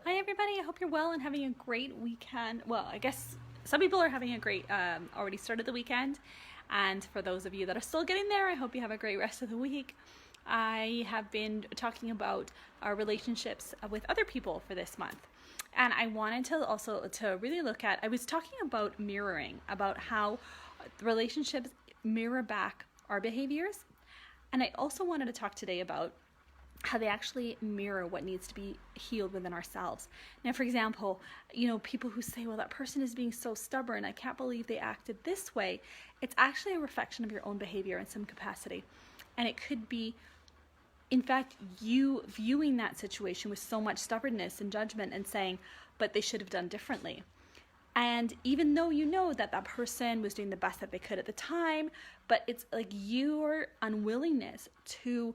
Hi everybody, I hope you're well and having a great weekend. Well, I guess some people are having a great, already started the weekend. And for those of you that are still getting there, I hope you have a great rest of the week. I have been talking about our relationships with other people for this month. And I wanted to also to really look at, I was talking about mirroring, about how relationships mirror back our behaviors. And I also wanted to talk today about how they actually mirror what needs to be healed within ourselves. Now, for example, people who say, well, that person is being so stubborn, I can't believe they acted this way. It's actually a reflection of your own behavior in some capacity. And it could be, in fact, you viewing that situation with so much stubbornness and judgment and saying, but they should have done differently. And even though you know that that person was doing the best that they could at the time, but it's like your unwillingness to,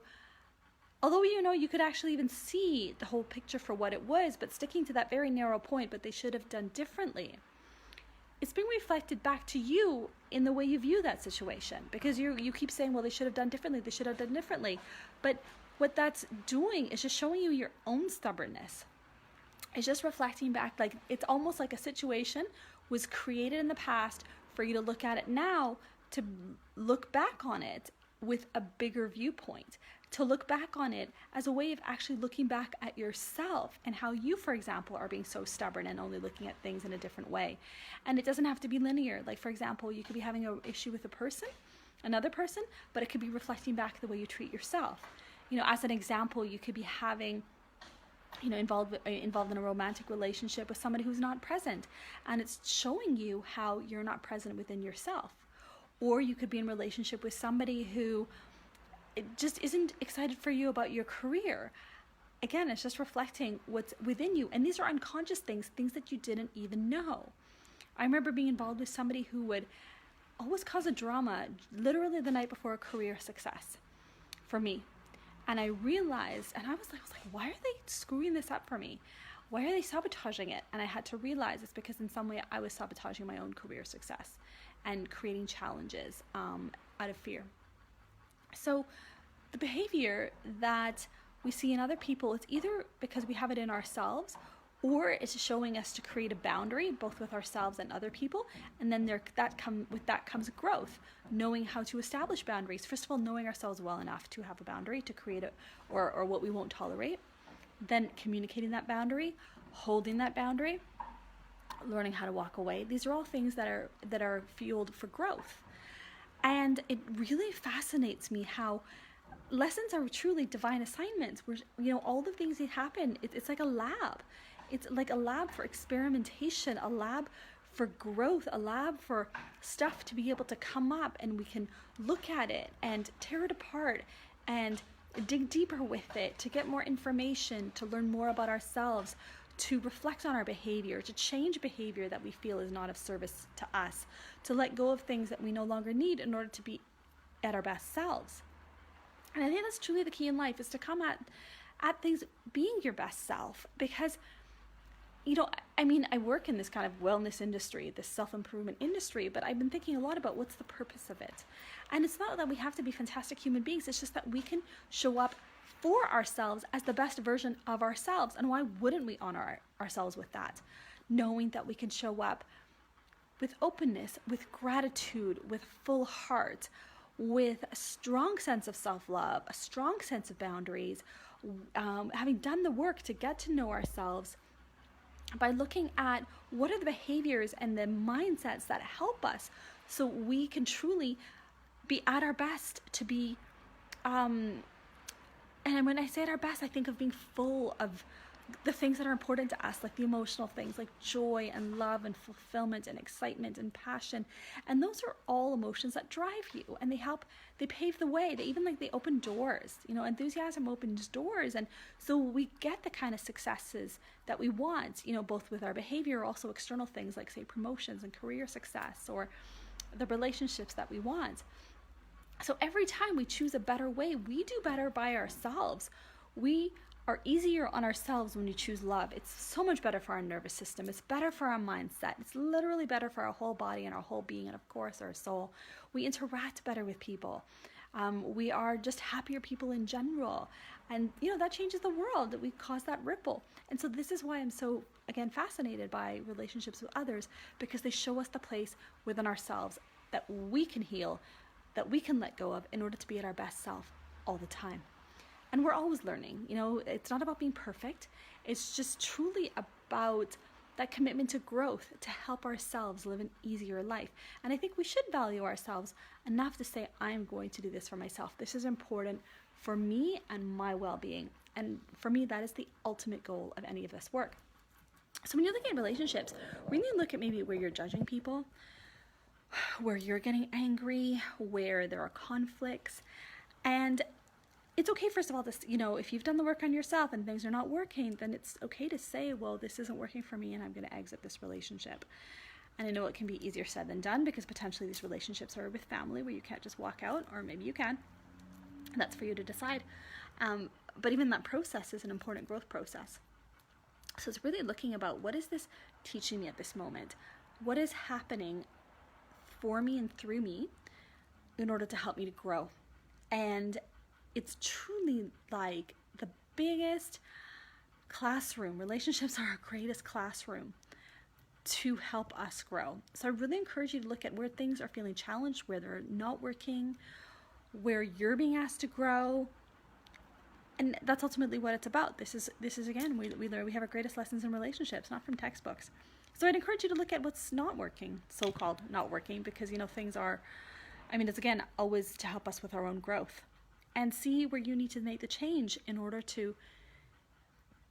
although you could actually even see the whole picture for what it was, but sticking to that very narrow point, but they should have done differently. It's being reflected back to you in the way you view that situation, because you keep saying, well, they should have done differently, they should have done differently. But what that's doing is just showing you your own stubbornness. It's just reflecting back, like it's almost like a situation was created in the past for you to look at it now, to look back on it with a bigger viewpoint, to look back on it as a way of actually looking back at yourself and how you, for example, are being so stubborn and only looking at things in a different way. And it doesn't have to be linear. Like, for example, you could be having an issue with another person, but it could be reflecting back the way you treat yourself. As an example, you could be having involved in a romantic relationship with somebody who's not present, and it's showing you how you're not present within yourself. Or you could be in a relationship with somebody who just isn't excited for you about your career. Again, it's just reflecting what's within you. And these are unconscious things that you didn't even know. I remember being involved with somebody who would always cause a drama literally the night before a career success for me. And I realized, and I was like, why are they screwing this up for me? Why are they sabotaging it? And I had to realize it's because in some way I was sabotaging my own career success and creating challenges out of fear. So the behavior that we see in other people, it's either because we have it in ourselves, or it's showing us to create a boundary both with ourselves and other people. And then with that comes growth, knowing how to establish boundaries. First of all, knowing ourselves well enough to have a boundary, to create it, or what we won't tolerate. Then communicating that boundary, holding that boundary, learning how to walk away. These are all things that are fueled for growth. And it really fascinates me how lessons are truly divine assignments, where all the things that happen, it's like a lab. It's like a lab for experimentation, a lab for growth, a lab for stuff to be able to come up, and we can look at it and tear it apart and dig deeper with it to get more information, to learn more about ourselves, to reflect on our behavior, to change behavior that we feel is not of service to us, to let go of things that we no longer need in order to be at our best selves. And I think that's truly the key in life, is to come at things being your best self. Because I work in this kind of wellness industry, this self-improvement industry, but I've been thinking a lot about what's the purpose of it. And it's not that we have to be fantastic human beings, it's just that we can show up for ourselves as the best version of ourselves. And why wouldn't we honor ourselves with that? Knowing that we can show up with openness, with gratitude, with full heart, with a strong sense of self-love, a strong sense of boundaries, having done the work to get to know ourselves by looking at what are the behaviors and the mindsets that help us so we can truly be at our best, to be and when I say at our best, I think of being full of the things that are important to us, like the emotional things, like joy and love and fulfillment and excitement and passion. And those are all emotions that drive you, and they pave the way. They open doors. Enthusiasm opens doors. And so we get the kind of successes that we want, both with our behavior, also external things like, say, promotions and career success, or the relationships that we want. So every time we choose a better way, we do better by ourselves. We are easier on ourselves when we choose love. It's so much better for our nervous system. It's better for our mindset. It's literally better for our whole body and our whole being, and of course our soul. We interact better with people. We are just happier people in general. And, that changes the world, that we cause that ripple. And so this is why I'm so, again, fascinated by relationships with others, because they show us the place within ourselves that we can heal, that we can let go of in order to be at our best self all the time. And we're always learning. It's not about being perfect. It's just truly about that commitment to growth, to help ourselves live an easier life. And I think we should value ourselves enough to say, I'm going to do this for myself. This is important for me and my well-being. And for me, that is the ultimate goal of any of this work. So when you're looking at relationships, really look at maybe where you're judging people, where you're getting angry, where there are conflicts. And it's okay, first of all, if you've done the work on yourself and things are not working, then it's okay to say, well, this isn't working for me and I'm going to exit this relationship. And I know it can be easier said than done, because potentially these relationships are with family where you can't just walk out, or maybe you can. That's for you to decide. But even that process is an important growth process. So it's really looking about, what is this teaching me at this moment? What is happening for me and through me in order to help me to grow? And it's truly like the biggest classroom. Relationships are our greatest classroom to help us grow. So I really encourage you to look at where things are feeling challenged, where they're not working, where you're being asked to grow. And that's ultimately what it's about. This is again, we learn, we have our greatest lessons in relationships, not from textbooks. So I'd encourage you to look at what's not working, so-called not working, because things are, it's again, always to help us with our own growth. And see where you need to make the change in order to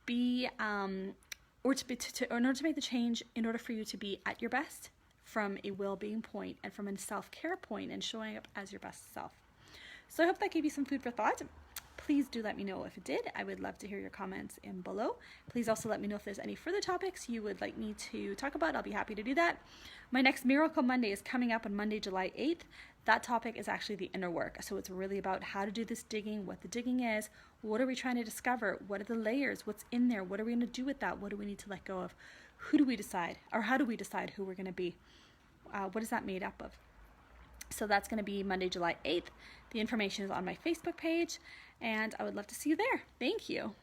be, in order to make the change, in order for you to be at your best from a well-being point and from a self-care point, and showing up as your best self. So I hope that gave you some food for thought. Please do let me know if it did. I would love to hear your comments in below. Please also let me know if there's any further topics you would like me to talk about. I'll be happy to do that. My next Miracle Monday is coming up on Monday, July 8th. That topic is actually the inner work. So it's really about how to do this digging, what the digging is, what are we trying to discover, what are the layers, what's in there, what are we going to do with that, what do we need to let go of, who do we decide, or how do we decide who we're going to be, what is that made up of? So that's going to be Monday, July 8th. The information is on my Facebook page, and I would love to see you there. Thank you.